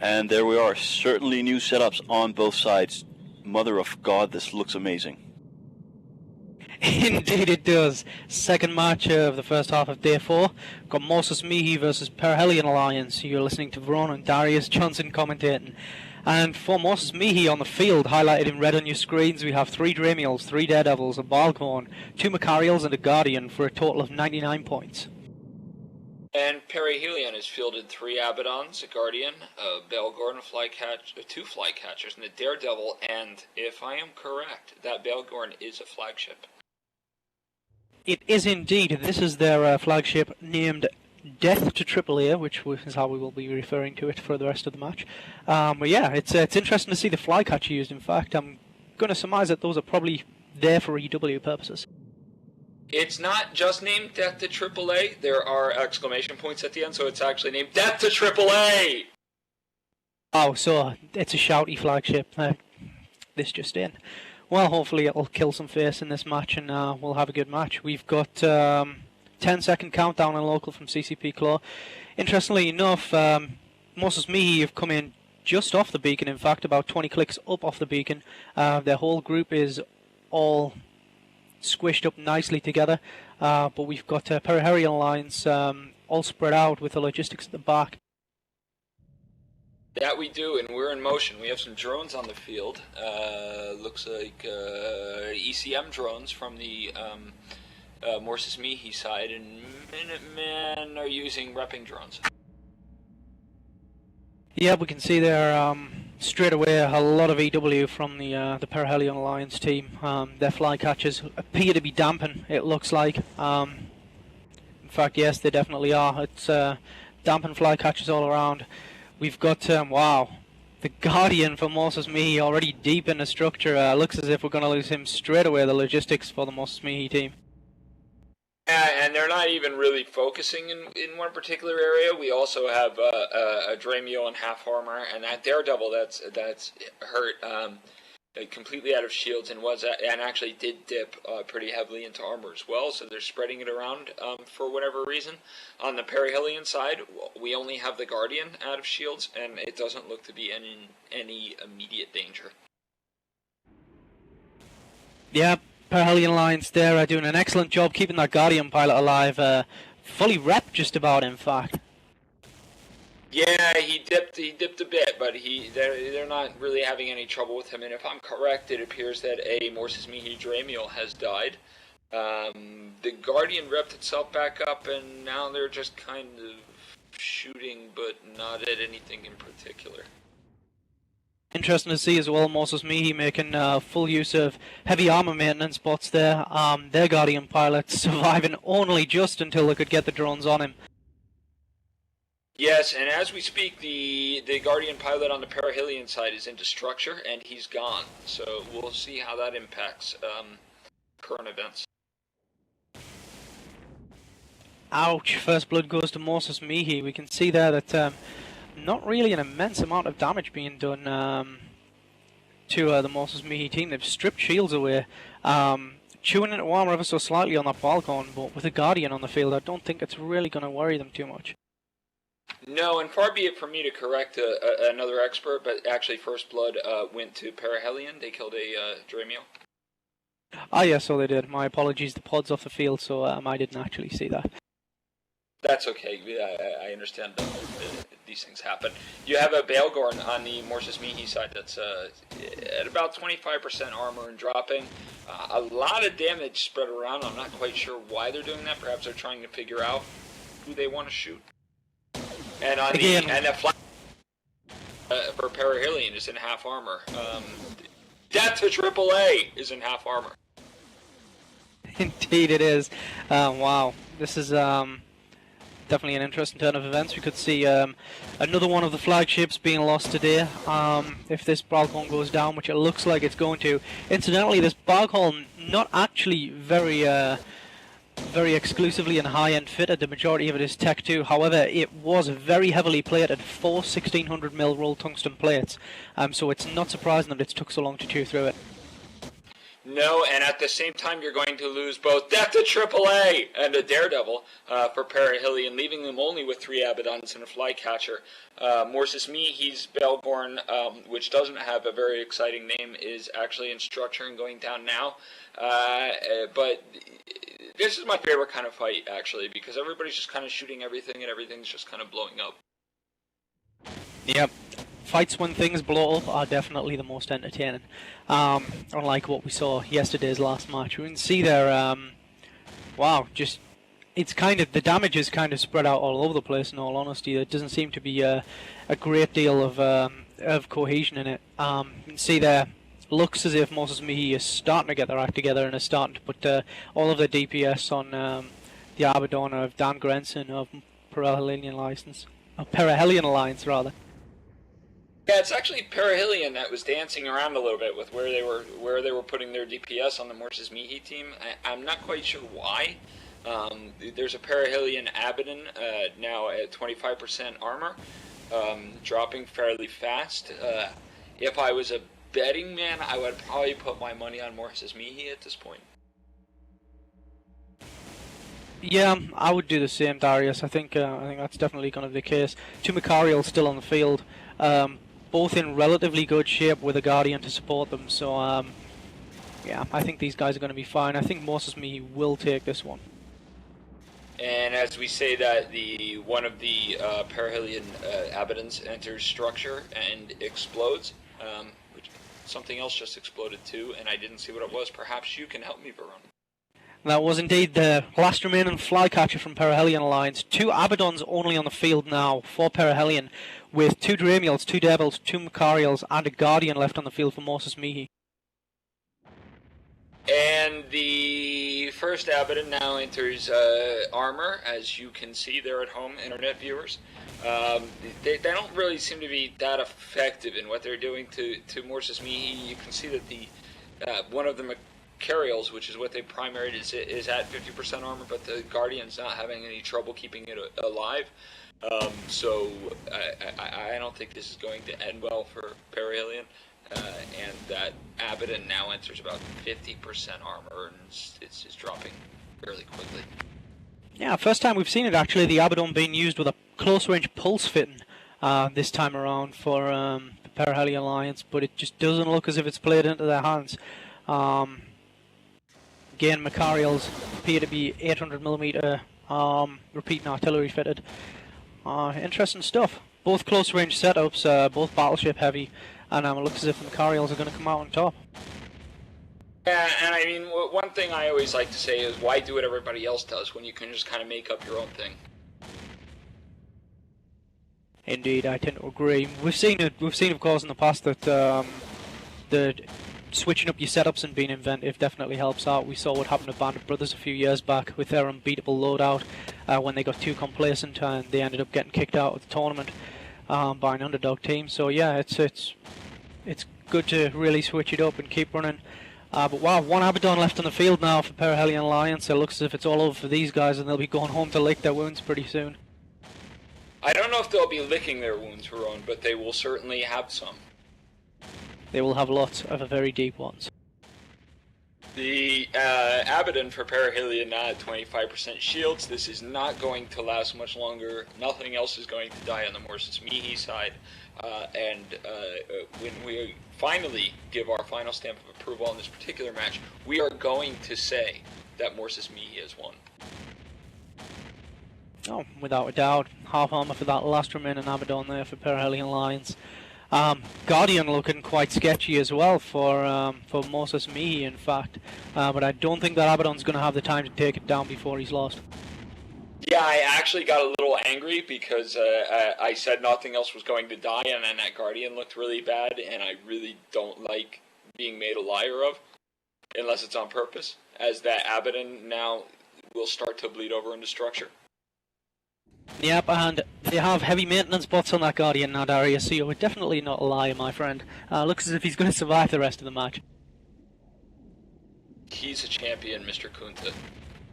And there we are, certainly new setups on both sides. Mother of God, this looks amazing. Indeed it does. Second match of the first half of day 4. Got Morsus Mihi versus Perihelion Alliance. You're listening to Veron and Darius Johnson commentating. And for Morsus Mihi on the field, highlighted in red on your screens, we have 3 Dramiels, 3 Daredevils, a Balghorn, 2 Macarials and a Guardian for a total of 99 points. And Perihelion has fielded 3 Abaddons, a Guardian, a Balghorn, a 2 Flycatchers, and a Daredevil, and if I am correct, that Balghorn is a flagship. It is indeed. This is their flagship named Death to AAA, which is how we will be referring to it for the rest of the match. But yeah, it's interesting to see the Flycatcher used. In fact, I'm going to surmise that those are probably there for EW purposes. It's not just named Death to AAA. There are exclamation points at the end, so it's actually named Death to AAA! Oh, so it's a shouty flagship. This just in. Well, hopefully it'll kill some face in this match and we'll have a good match. We've got 10-second countdown on local from CCP Claw. Interestingly enough, Morsus Mihi have come in just off the beacon, in fact about 20 clicks up off the beacon. Their whole group is all squished up nicely together, but we've got Perihelion lines all spread out with the logistics at the back. That we do, and we're in motion. We have some drones on the field. Looks like ECM drones from the Morsus Mihi side, and Minutemen are using repping drones. Yeah, we can see there straight away a lot of EW from the Perihelion Alliance team. Their flycatchers appear to be damping, it looks like. In fact, yes, they definitely are. It's damping flycatchers all around. We've got, wow, the Guardian for Morsus Mihi already deep in the structure. Looks as if we're going to lose him straight away, the logistics for the Morsus Mihi team. Yeah, and they're not even really focusing in one particular area. We also have a Dramiel in half armor, and that Daredevil that's hurt completely out of shields and actually did dip pretty heavily into armor as well. So they're spreading it around for whatever reason. On the Perihelion side, we only have the Guardian out of shields, and it doesn't look to be any immediate danger. Yeah. Perihelion Alliance there are doing an excellent job keeping that Guardian pilot alive, fully rep just about, in fact. Yeah, he dipped a bit, but they're not really having any trouble with him. And if I'm correct, it appears that a Morsus Mihi Dramiel has died. The Guardian repped itself back up, and now they're just kind of shooting, but not at anything in particular. Interesting to see as well, Morsus Mihi making full use of heavy armor maintenance bots there. Their Guardian pilots surviving only just until they could get the drones on him. Yes, and as we speak, the Guardian pilot on the Perihelion side is into structure, and he's gone. So we'll see how that impacts current events. Ouch, first blood goes to Morsus Mihi. We can see there that not really an immense amount of damage being done to the Morsus Mihi team. They've stripped shields away, chewing into armor ever so slightly on that Balghorn, but with a Guardian on the field, I don't think it's really going to worry them too much. No, and far be it from me to correct another expert, but actually first blood went to Perihelion. They killed a Dramiel. Ah, yes, so they did. My apologies, the pod's off the field, so I didn't actually see that. That's okay. I understand these things happen. You have a Balghorn on the Morsus Mihi side that's at about 25% armor and dropping. A lot of damage spread around. I'm not quite sure why they're doing that. Perhaps they're trying to figure out who they want to shoot. And on the flag for Perihelion is in half armor. Death to AAA is in half armor. Indeed, it is. Wow, this is definitely an interesting turn of events. We could see another one of the flagships being lost today if this Balghorn goes down, which it looks like it's going to. Incidentally, this Balghorn not actually very exclusively and high-end fitted. The majority of it is Tech 2. However, it was very heavily plated, 4 1600mm rolled tungsten plates. So it's not surprising that it took so long to chew through it. No, and at the same time, you're going to lose both Death to AAA and a Daredevil for Perihelion, leaving them only with 3 Abaddons and a Flycatcher. Morsus Mihi's Belgorn, which doesn't have a very exciting name, is actually in structure and going down now. But this is my favorite kind of fight, actually, because everybody's just kind of shooting everything and everything's just kind of blowing up. Yep. Fights when things blow up are definitely the most entertaining. Unlike what we saw yesterday's last match. We can see there, wow, just, it's kind of, the damage is kind of spread out all over the place in all honesty. There doesn't seem to be a great deal of cohesion in it. You can see there, looks as if Morsus Mihi is starting to get their act together and is starting to put all of their DPS on the Abaddon of Dan Grenson of Perihelion Alliance rather. Yeah, it's actually Perihelion that was dancing around a little bit with where they were putting their DPS on the Morsus Mihi team. I'm not quite sure why. There's a Perihelion Abaddon now at 25% armor, dropping fairly fast. If I was a betting man, I would probably put my money on Morsus Mihi at this point. Yeah, I would do the same, Darius. I think that's definitely going to be the case. 2 Macarials still on the field. Both in relatively good shape with a Guardian to support them, so yeah, I think these guys are going to be fine. I think Morsus Mihi will take this one. And as we say that, one of the Perihelion Abaddons enters structure and explodes, which something else just exploded too, and I didn't see what it was. Perhaps you can help me, Varun. That was indeed the last remaining Flycatcher from Perihelion Alliance. 2 Abaddons only on the field now for Perihelion, with 2 Dramiels, 2 Devils, 2 Macarials, and a Guardian left on the field for Morsus Mihi. And the first Abaddon now enters armor, as you can see there at home, internet viewers. They don't really seem to be that effective in what they're doing to Morsus Mihi. You can see that the one of the Macarials, which is what they primaried, is at 50% armor, but the Guardian's not having any trouble keeping it alive. So I don't think this is going to end well for Perihelion. And that Abaddon now enters about 50% armor, and it's dropping fairly quickly. Yeah, first time we've seen it actually, the Abaddon being used with a close-range pulse fitting this time around for the Perihelion Alliance, but it just doesn't look as if it's played into their hands. Again, Macarials appear to be 800mm repeating artillery fitted. Interesting stuff. Both close-range setups, both battleship heavy. And it looks as if the Macarials are going to come out on top. Yeah, and I mean, one thing I always like to say is, why do what everybody else does when you can just kind of make up your own thing? Indeed, I tend to agree. We've seen, of course, in the past that the switching up your setups and being inventive definitely helps out. We saw what happened to Band of Brothers a few years back with their unbeatable loadout when they got too complacent and they ended up getting kicked out of the tournament by an underdog team. So yeah, it's good to really switch it up and keep running. But wow, 1 Abaddon left on the field now for Perihelion Alliance. It looks as if it's all over for these guys and they'll be going home to lick their wounds pretty soon. I don't know if they'll be licking their wounds, Varun, but they will certainly have some. They will have lots of very deep ones. The Abaddon for Perihelion now at 25% shields. This is not going to last much longer. Nothing else is going to die on the Morsus Mihi side. And when we finally give our final stamp of approval on this particular match, we are going to say that Morsus Mihi has won. Oh, without a doubt. Half armor for that last remaining Abaddon there for Perihelion Alliance. Guardian looking quite sketchy as well for Morsus Mihi, in fact. But I don't think that Abaddon's going to have the time to take it down before he's lost. Yeah, I actually got a little angry because I said nothing else was going to die, and then that Guardian looked really bad, and I really don't like being made a liar of, unless it's on purpose, as that Abaddon now will start to bleed over into structure. Yep, and they have heavy maintenance bots on that Guardian now, Darius, so you're definitely not a liar, my friend. Looks as if he's going to survive the rest of the match. He's a champion, Mr. Kunta.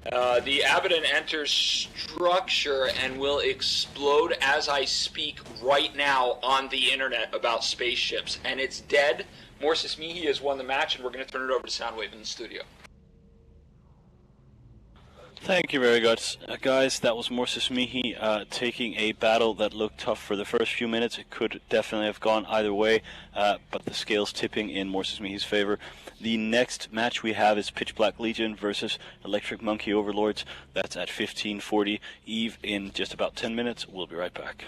The Abaddon enters structure and will explode as I speak right now on the internet about spaceships. And it's dead. Morsus Mihi has won the match, and we're going to turn it over to Soundwave in the studio. Thank you very much, guys. That was Morsus Mihi taking a battle that looked tough for the first few minutes. It could definitely have gone either way, but the scales tipping in Morsus Mihi's favor. The next match we have is Pitch Black Legion versus Electric Monkey Overlords. That's at 15:40 Eve in just about 10 minutes. We'll be right back.